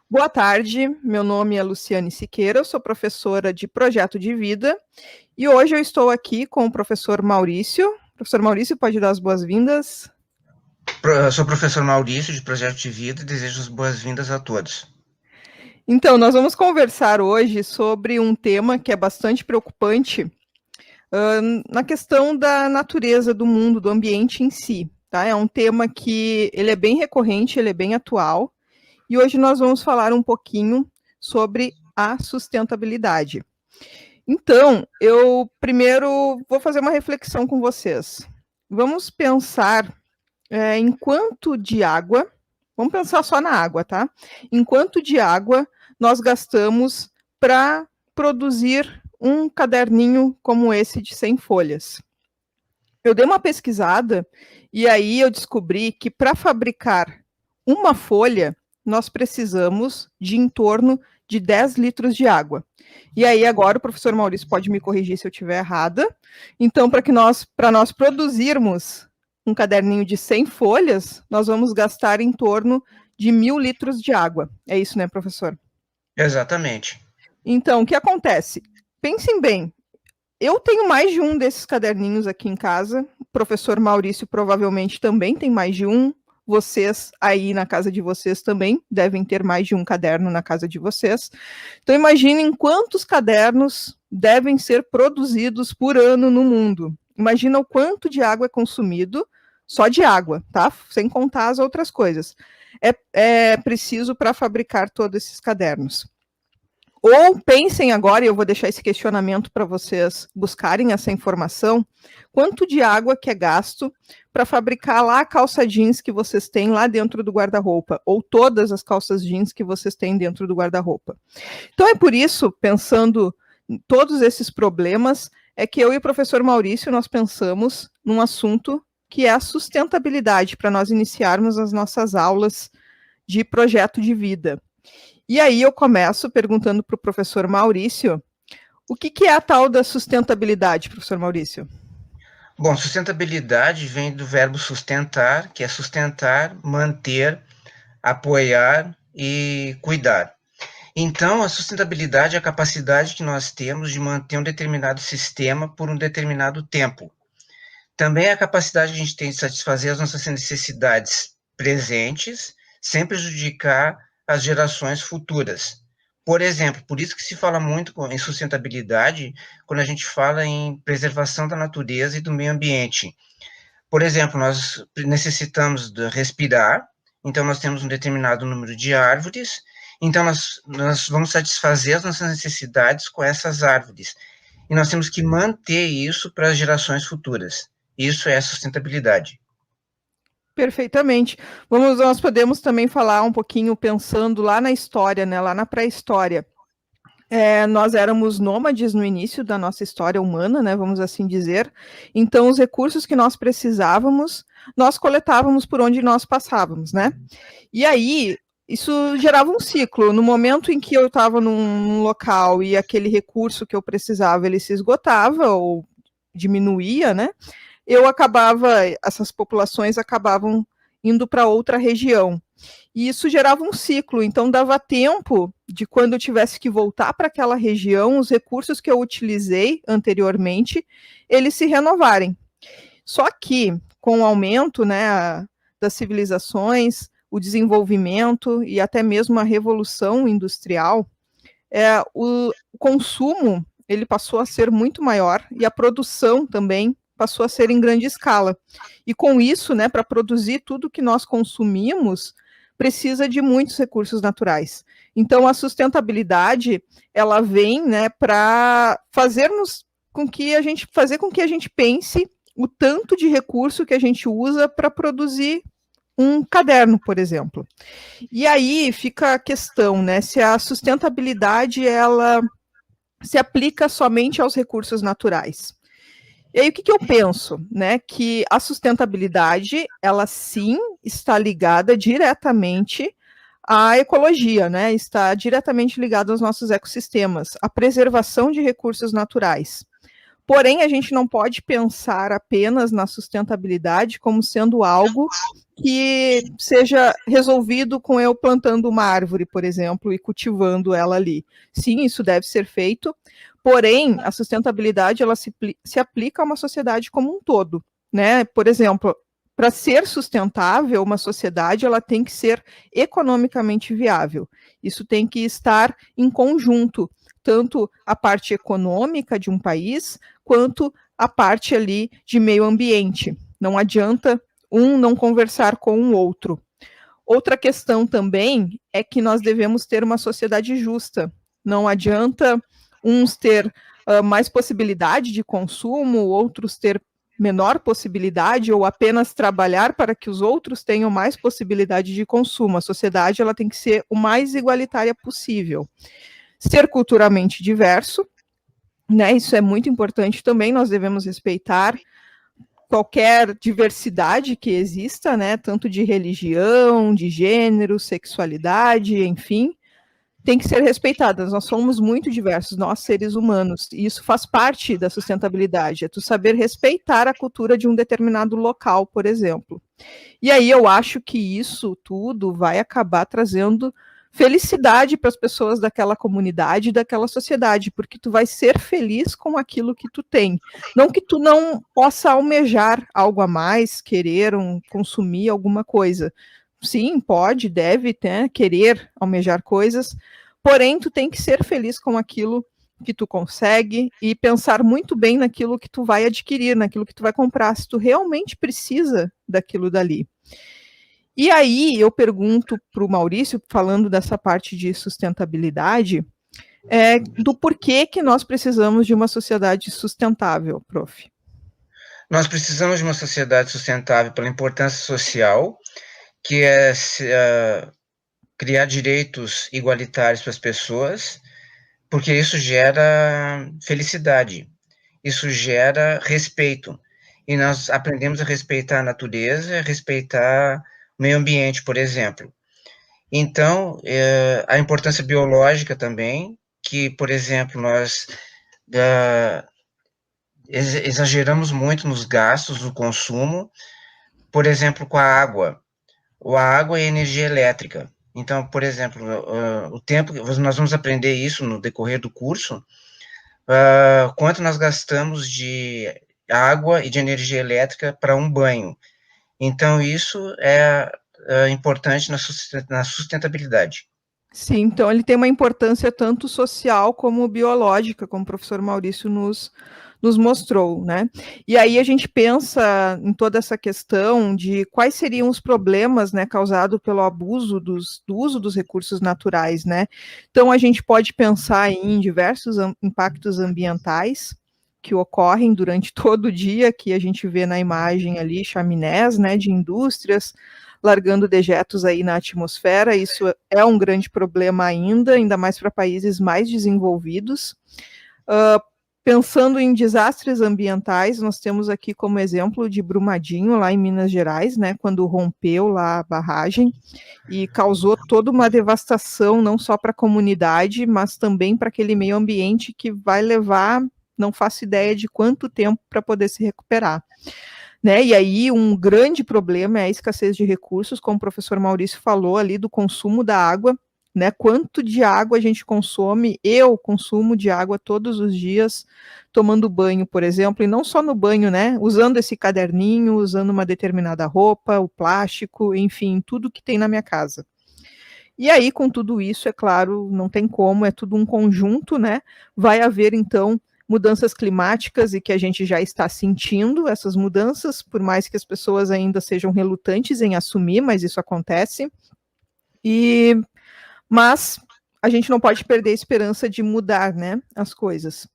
Boa tarde, meu nome é Luciane Siqueira, eu sou professora de Projeto de Vida e hoje eu estou aqui com o professor Maurício. Professor Maurício, pode dar as boas-vindas? Eu sou o professor Maurício, de Projeto de Vida, e desejo as boas-vindas a todos. Então, nós vamos conversar hoje sobre um tema que é bastante preocupante na questão da natureza do mundo, do ambiente em si. Tá? É um tema que ele é bem recorrente, ele é bem atual, e hoje nós vamos falar um pouquinho sobre a sustentabilidade. Então, eu primeiro vou fazer uma reflexão com vocês. Vamos pensar em quanto de água, vamos pensar só na água, tá? Em quanto de água nós gastamos para produzir um caderninho como esse de 100 folhas. Eu dei uma pesquisada e aí eu descobri que para fabricar uma folha, nós precisamos de em torno de 10 litros de água. E aí agora o professor Maurício pode me corrigir se eu estiver errada. Então, para nós produzirmos um caderninho de 100 folhas, nós vamos gastar em torno de 1.000 litros de água. É isso, né, professor? Exatamente. Então, o que acontece? Pensem bem, eu tenho mais de um desses caderninhos aqui em casa. O professor Maurício provavelmente também tem mais de um. Vocês aí na casa de vocês também devem ter mais de um caderno na casa de vocês. Então imaginem quantos cadernos devem ser produzidos por ano no mundo. Imagina o quanto de água é consumido, só de água, tá? Sem contar as outras coisas. É preciso para fabricar todos esses cadernos. Ou pensem agora, e eu vou deixar esse questionamento para vocês buscarem essa informação, quanto de água que é gasto para fabricar lá a calça jeans que vocês têm lá dentro do guarda-roupa, ou todas as calças jeans que vocês têm dentro do guarda-roupa. Então é por isso, pensando em todos esses problemas, é que eu e o professor Maurício, nós pensamos num assunto que é a sustentabilidade, para nós iniciarmos as nossas aulas de projeto de vida. E aí eu começo perguntando para o professor Maurício, o que é a tal da sustentabilidade, professor Maurício? Bom, sustentabilidade vem do verbo sustentar, que é sustentar, manter, apoiar e cuidar. Então, a sustentabilidade é a capacidade que nós temos de manter um determinado sistema por um determinado tempo. Também é a capacidade que a gente tem de satisfazer as nossas necessidades presentes, sem prejudicar as gerações futuras. Por exemplo, por isso que se fala muito em sustentabilidade quando a gente fala em preservação da natureza e do meio ambiente. Por exemplo, nós necessitamos de respirar, então nós temos um determinado número de árvores, então nós vamos satisfazer as nossas necessidades com essas árvores. E nós temos que manter isso para as gerações futuras. Isso é sustentabilidade. Perfeitamente. Nós podemos também falar um pouquinho pensando lá na história, né, lá na pré-história. Nós éramos nômades no início da nossa história humana, né, vamos assim dizer. Então, os recursos que nós precisávamos, nós coletávamos por onde nós passávamos, né? E aí, isso gerava um ciclo. No momento em que eu estava num local e aquele recurso que eu precisava, ele se esgotava ou diminuía, né? Essas populações acabavam indo para outra região. E isso gerava um ciclo, então dava tempo de quando eu tivesse que voltar para aquela região, os recursos que eu utilizei anteriormente, eles se renovarem. Só que com o aumento, né, das civilizações, o desenvolvimento e até mesmo a revolução industrial, o consumo ele passou a ser muito maior e a produção também passou a ser em grande escala. E com isso, né, para produzir tudo que nós consumimos, precisa de muitos recursos naturais. Então, a sustentabilidade, ela vem, né, para fazer com que a gente pense o tanto de recurso que a gente usa para produzir um caderno, por exemplo. E aí fica a questão, né, se a sustentabilidade ela se aplica somente aos recursos naturais. E aí o que eu penso, né, que a sustentabilidade, ela sim está ligada diretamente à ecologia, né, está diretamente ligada aos nossos ecossistemas, à preservação de recursos naturais. Porém, a gente não pode pensar apenas na sustentabilidade como sendo algo que seja resolvido com eu plantando uma árvore, por exemplo, e cultivando ela ali. Sim, isso deve ser feito, porém, a sustentabilidade ela se aplica a uma sociedade como um todo, né? Por exemplo, para ser sustentável, uma sociedade ela tem que ser economicamente viável. Isso tem que estar em conjunto, tanto a parte econômica de um país, quanto a parte ali de meio ambiente. Não adianta um não conversar com o outro. Outra questão também é que nós devemos ter uma sociedade justa. Não adianta uns ter mais possibilidade de consumo, outros ter menor possibilidade ou apenas trabalhar para que os outros tenham mais possibilidade de consumo. A sociedade ela tem que ser o mais igualitária possível. Ser culturalmente diverso, né? Isso é muito importante também, nós devemos respeitar qualquer diversidade que exista, né, tanto de religião, de gênero, sexualidade, enfim, tem que ser respeitada. Nós somos muito diversos, nós seres humanos, e isso faz parte da sustentabilidade, é tu saber respeitar a cultura de um determinado local, por exemplo. E aí eu acho que isso tudo vai acabar trazendo felicidade para as pessoas daquela comunidade, daquela sociedade, porque tu vai ser feliz com aquilo que tu tem. Não que tu não possa almejar algo a mais, querer consumir alguma coisa. Sim, pode, deve, né, querer almejar coisas, porém tu tem que ser feliz com aquilo que tu consegue e pensar muito bem naquilo que tu vai adquirir, naquilo que tu vai comprar, se tu realmente precisa daquilo dali. E aí eu pergunto para o Maurício, falando dessa parte de sustentabilidade, do porquê que nós precisamos de uma sociedade sustentável, prof. Nós precisamos de uma sociedade sustentável pela importância social, que é criar direitos igualitários para as pessoas, porque isso gera felicidade, isso gera respeito. E nós aprendemos a respeitar a natureza, a respeitar o meio ambiente, por exemplo. Então, a importância biológica também, que, por exemplo, nós exageramos muito nos gastos, no consumo, por exemplo, com a água. A água e a energia elétrica. Então, por exemplo, o tempo, nós vamos aprender isso no decorrer do curso, quanto nós gastamos de água e de energia elétrica para um banho. Então, isso é importante na sustentabilidade. Sim, então ele tem uma importância tanto social como biológica, como o professor Maurício nos mostrou, né? E aí a gente pensa em toda essa questão de quais seriam os problemas, né, causados pelo abuso do uso dos recursos naturais, né? Então a gente pode pensar em diversos impactos ambientais que ocorrem durante todo o dia, que a gente vê na imagem ali, chaminés, né, de indústrias, largando dejetos aí na atmosfera, isso é um grande problema ainda mais para países mais desenvolvidos. Pensando em desastres ambientais, nós temos aqui como exemplo de Brumadinho, lá em Minas Gerais, né, quando rompeu lá a barragem e causou toda uma devastação, não só para a comunidade, mas também para aquele meio ambiente que vai levar, não faço ideia de quanto tempo para poder se recuperar. Né? E aí um grande problema é a escassez de recursos, como o professor Maurício falou ali, do consumo da água, né? Quanto de água a gente consome? Eu consumo de água todos os dias, tomando banho, por exemplo, e não só no banho, né? Usando esse caderninho, usando uma determinada roupa, o plástico, enfim, tudo que tem na minha casa. E aí, com tudo isso, é claro, não tem como, é tudo um conjunto, né? Vai haver, então, mudanças climáticas e que a gente já está sentindo essas mudanças, por mais que as pessoas ainda sejam relutantes em assumir, mas isso acontece. Mas a gente não pode perder a esperança de mudar, né, as coisas.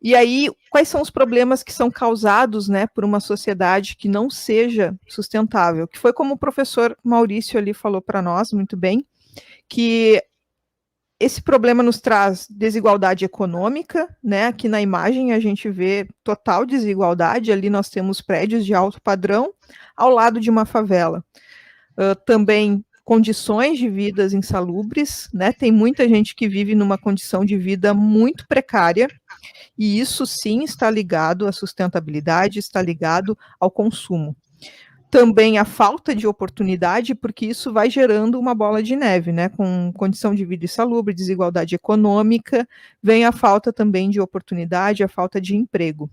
E aí, quais são os problemas que são causados, né, por uma sociedade que não seja sustentável? Que foi como o professor Maurício ali falou para nós, muito bem, que esse problema nos traz desigualdade econômica, né? Aqui na imagem a gente vê total desigualdade, ali nós temos prédios de alto padrão ao lado de uma favela. Também condições de vidas insalubres, né? Tem muita gente que vive numa condição de vida muito precária, e isso sim está ligado à sustentabilidade, está ligado ao consumo. Também a falta de oportunidade, porque isso vai gerando uma bola de neve, né? Com condição de vida insalubre, desigualdade econômica, vem a falta também de oportunidade, a falta de emprego.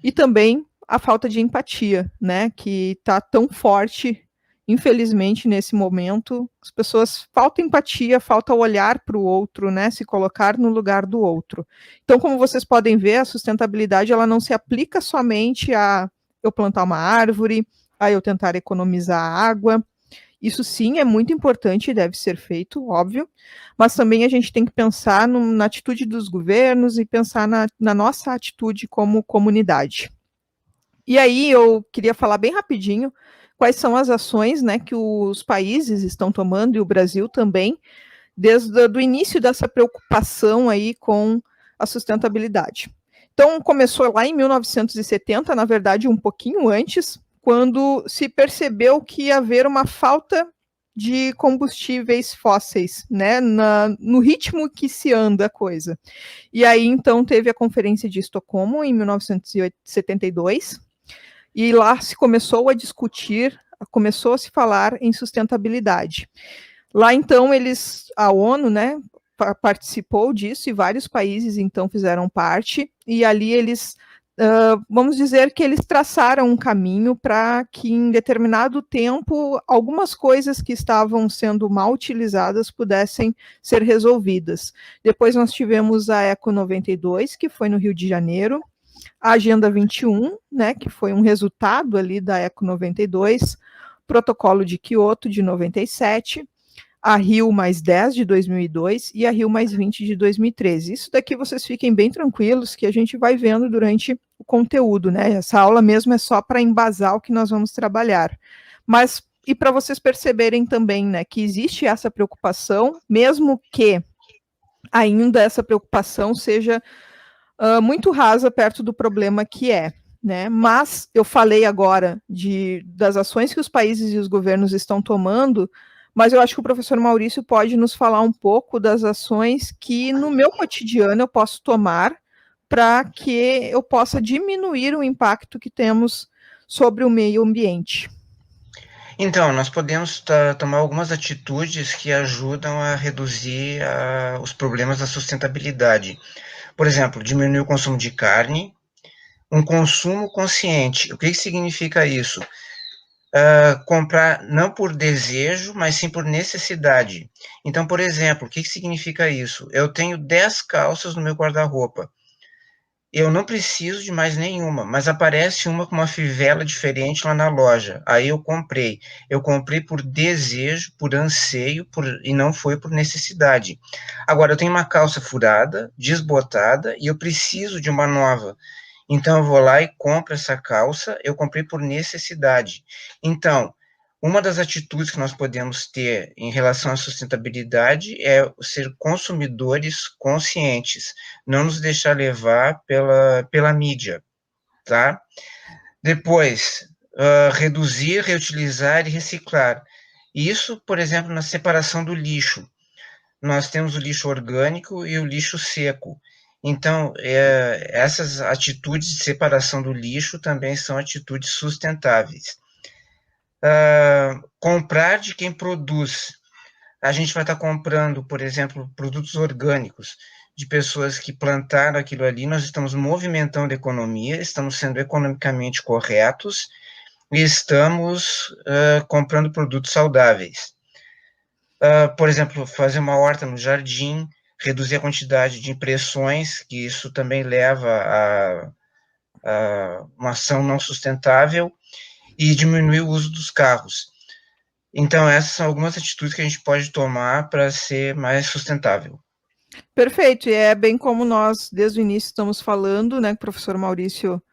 E também a falta de empatia, né? Que está tão forte, infelizmente, nesse momento. As pessoas falta empatia, falta olhar para o outro, né? Se colocar no lugar do outro. Então, como vocês podem ver, a sustentabilidade ela não se aplica somente a eu plantar uma árvore, a eu tentar economizar água. Isso sim é muito importante e deve ser feito, óbvio, mas também a gente tem que pensar na atitude dos governos e pensar na nossa atitude como comunidade. E aí eu queria falar bem rapidinho quais são as ações, né, que os países estão tomando, e o Brasil também, desde o início dessa preocupação aí com a sustentabilidade. Então, começou lá em 1970, na verdade, um pouquinho antes, quando se percebeu que ia haver uma falta de combustíveis fósseis, né, no ritmo que se anda a coisa. E aí, então, teve a Conferência de Estocolmo, em 1972, e lá se começou a discutir, começou a se falar em sustentabilidade. Lá, então, a ONU, né, participou disso, e vários países, então, fizeram parte, e ali eles, vamos dizer que eles traçaram um caminho para que, em determinado tempo, algumas coisas que estavam sendo mal utilizadas pudessem ser resolvidas. Depois nós tivemos a Eco 92, que foi no Rio de Janeiro, a Agenda 21, né, que foi um resultado ali da Eco 92, Protocolo de Quioto, de 97, a Rio+10 de 2002 e a Rio+20 de 2013. Isso daqui vocês fiquem bem tranquilos que a gente vai vendo durante o conteúdo, né? Essa aula mesmo é só para embasar o que nós vamos trabalhar. Mas, e para vocês perceberem também, né, que existe essa preocupação, mesmo que ainda essa preocupação seja muito rasa perto do problema que é. Né? Mas eu falei agora das ações que os países e os governos estão tomando, mas eu acho que o professor Maurício pode nos falar um pouco das ações que no meu cotidiano eu posso tomar para que eu possa diminuir o impacto que temos sobre o meio ambiente. Então, nós podemos tomar algumas atitudes que ajudam a reduzir os problemas da sustentabilidade. Por exemplo, diminuir o consumo de carne, um consumo consciente. O que significa isso? Comprar não por desejo, mas sim por necessidade. Então, por exemplo, o que significa isso? Eu tenho 10 calças no meu guarda-roupa. Eu não preciso de mais nenhuma, mas aparece uma com uma fivela diferente lá na loja. Aí eu comprei. Eu comprei por desejo, por anseio, e não foi por necessidade. Agora, eu tenho uma calça furada, desbotada, e eu preciso de uma nova. Então, eu vou lá e compro essa calça, eu comprei por necessidade. Então, uma das atitudes que nós podemos ter em relação à sustentabilidade é ser consumidores conscientes, não nos deixar levar pela mídia, tá? Depois, reduzir, reutilizar e reciclar. Isso, por exemplo, na separação do lixo. Nós temos o lixo orgânico e o lixo seco. Então, essas atitudes de separação do lixo também são atitudes sustentáveis. Comprar de quem produz. A gente vai estar comprando, por exemplo, produtos orgânicos de pessoas que plantaram aquilo ali. Nós estamos movimentando a economia, estamos sendo economicamente corretos e estamos comprando produtos saudáveis. Por exemplo, fazer uma horta no jardim, reduzir a quantidade de impressões, que isso também leva a uma ação não sustentável, e diminuir o uso dos carros. Então, essas são algumas atitudes que a gente pode tomar para ser mais sustentável. Perfeito, e é bem como nós, desde o início, estamos falando, né, que o professor Maurício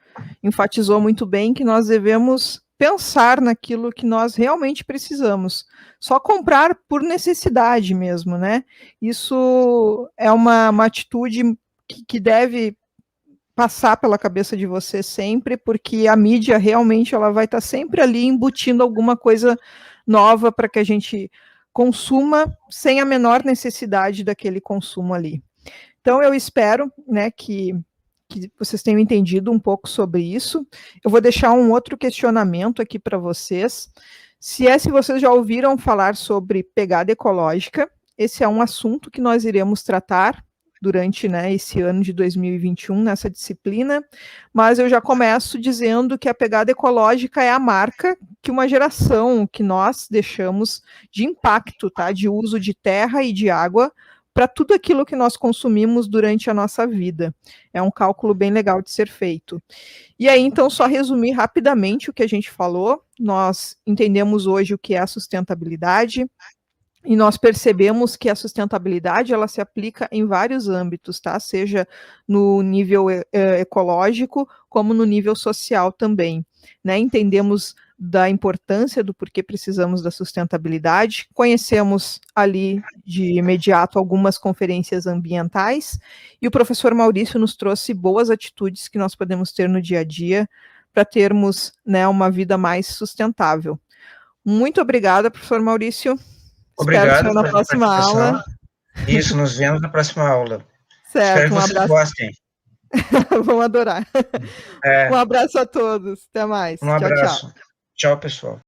enfatizou muito bem, que nós devemos pensar naquilo que nós realmente precisamos. Só comprar por necessidade mesmo, né? Isso é uma atitude que deve passar pela cabeça de você sempre, porque a mídia realmente ela vai estar sempre ali embutindo alguma coisa nova para que a gente consuma sem a menor necessidade daquele consumo ali. Então, eu espero, né, que vocês tenham entendido um pouco sobre isso. Eu vou deixar um outro questionamento aqui para vocês. Se vocês já ouviram falar sobre pegada ecológica, esse é um assunto que nós iremos tratar durante, né, esse ano de 2021, nessa disciplina, mas eu já começo dizendo que a pegada ecológica é a marca que uma geração, que nós deixamos de impacto, tá, de uso de terra e de água para tudo aquilo que nós consumimos durante a nossa vida. É um cálculo bem legal de ser feito. E aí, então, só resumir rapidamente o que a gente falou, nós entendemos hoje o que é a sustentabilidade, e nós percebemos que a sustentabilidade, ela se aplica em vários âmbitos, tá? Seja no nível ecológico, como no nível social também, né? Entendemos da importância do porquê precisamos da sustentabilidade, conhecemos ali de imediato algumas conferências ambientais, e o professor Maurício nos trouxe boas atitudes que nós podemos ter no dia a dia para termos, né, uma vida mais sustentável. Muito obrigada, professor Maurício. Espero o senhor na próxima aula. Isso, nos vemos na próxima aula. Certo, espero que vocês gostem. Vamos adorar. Um abraço a todos. Até mais. Um abraço. Tchau, pessoal.